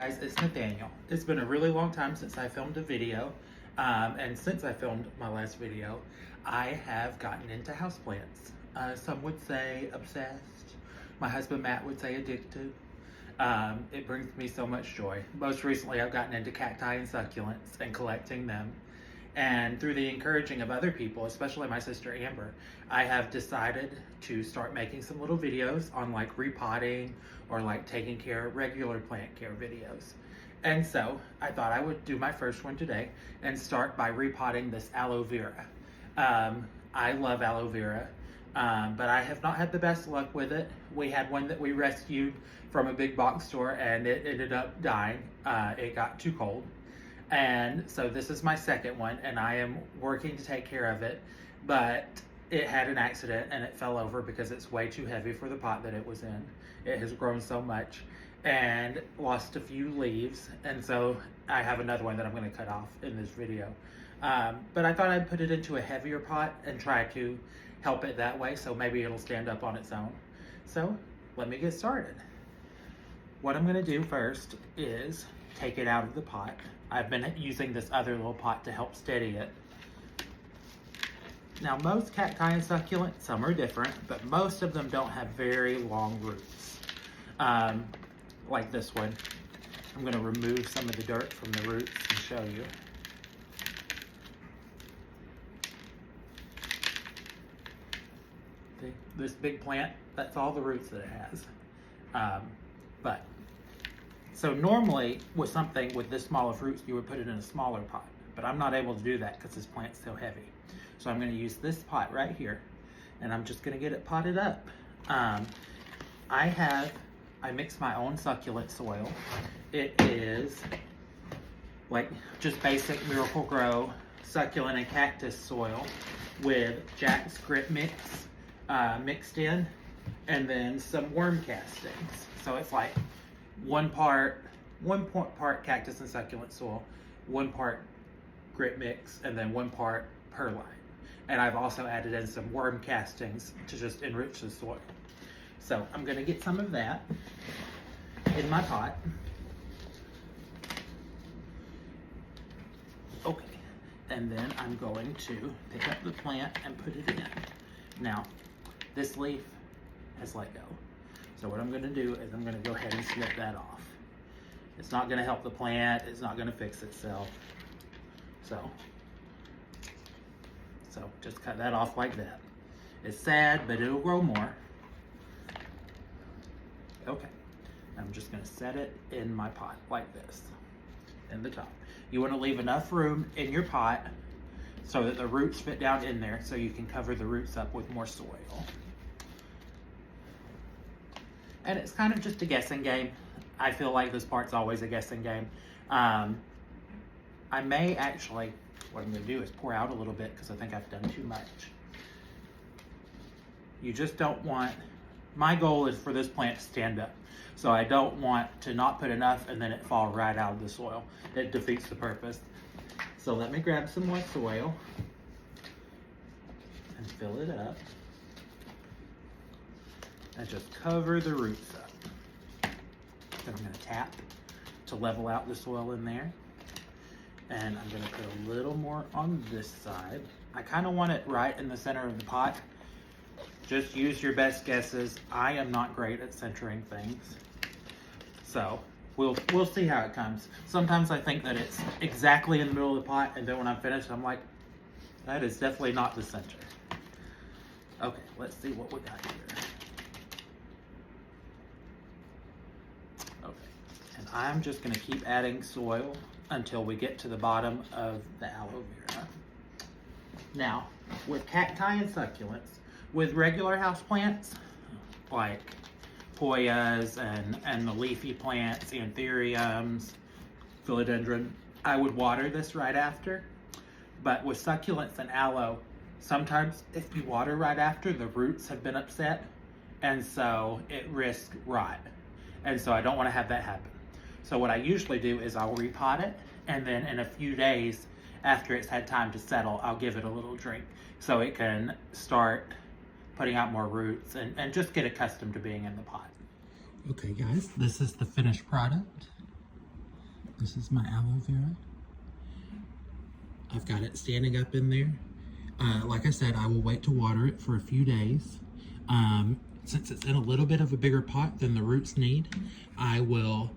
Guys, it's Nathaniel. It's been a really long time since I filmed a video, and since I filmed my last video, I have gotten into houseplants. Some would say obsessed. My husband Matt would say addicted. It brings me so much joy. Most recently, I've gotten into cacti and succulents and collecting them. And through the encouraging of other people, especially my sister Amber, I have decided to start making some little videos on like repotting or like taking care of regular plant care videos. And so I thought I would do my first one today and start by repotting this aloe vera. I love aloe vera, but I have not had the best luck with it. We had one that we rescued from a big box store and it ended up dying. It got too cold. And so this is my second one, and I am working to take care of it, but it had an accident and it fell over because it's way too heavy for the pot that it was in. It has grown so much and lost a few leaves, and so I have another one that I'm going to cut off in this video. But I thought I'd put it into a heavier pot and try to help it that way, so maybe it'll stand up on its own. So let me get started. What I'm going to do first is take it out of the pot. I've been using this other little pot to help steady it. Now most cacti and succulents, some are different, but most of them don't have very long roots. Like this one. I'm going to remove some of the dirt from the roots and show you. See, this big plant, that's all the roots that it has. So normally with something with this small of roots, you would put it in a smaller pot, but I'm not able to do that because this plant's so heavy. So I'm going to use this pot right here, and I'm just going to get it potted up. I mix my own succulent soil. It is like just basic Miracle-Gro succulent and cactus soil with Jack's Grit Mix mixed in, and then some worm castings. So it's like one part cactus and succulent soil, 1 part grit mix, and then 1 part perlite. And I've also added in some worm castings to just enrich the soil. So I'm going to get some of that in my pot. Okay, and then I'm going to pick up the plant and put it in. Now, this leaf has let go. So what I'm going to do is I'm going to go ahead and snip that off. It's not going to help the plant. It's not going to fix itself. So just cut that off like that. It's sad, but it'll grow more. Okay. I'm just going to set it in my pot like this, in the top. You want to leave enough room in your pot so that the roots fit down in there so you can cover the roots up with more soil. And it's kind of just a guessing game. I feel like this part's always a guessing game. I may actually, what I'm going to do is pour out a little bit because I think I've done too much. You just don't want, my goal is for this plant to stand up. So I don't want to not put enough and then it fall right out of the soil. It defeats the purpose. So let me grab some more soil and fill it up. And just cover the roots up. Then I'm going to tap to level out the soil in there. And I'm going to put a little more on this side. I kind of want it right in the center of the pot. Just use your best guesses. I am not great at centering things. So we'll see how it comes. Sometimes I think that it's exactly in the middle of the pot, and then when I'm finished, I'm like, that is definitely not the center. Okay, let's see what we got here. I'm just going to keep adding soil until we get to the bottom of the aloe vera. Now, with cacti and succulents, with regular houseplants, like poyas and the leafy plants, anthuriums, philodendron, I would water this right after. But with succulents and aloe, sometimes if you water right after, the roots have been upset, and so it risks rot. And so I don't want to have that happen. So what I usually do is I'll repot it, and then in a few days after it's had time to settle, I'll give it a little drink so it can start putting out more roots and just get accustomed to being in the pot. Okay guys, this is the finished product. This is my aloe vera. I've got it standing up in there. Like I said, I will wait to water it for a few days. Since it's in a little bit of a bigger pot than the roots need, I will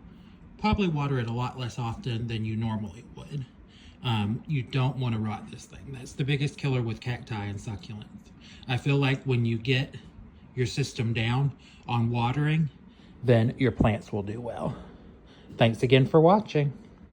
probably water it a lot less often than you normally would. You don't want to rot this thing. That's the biggest killer with cacti and succulents. I feel like when you get your system down on watering, then your plants will do well. Thanks again for watching.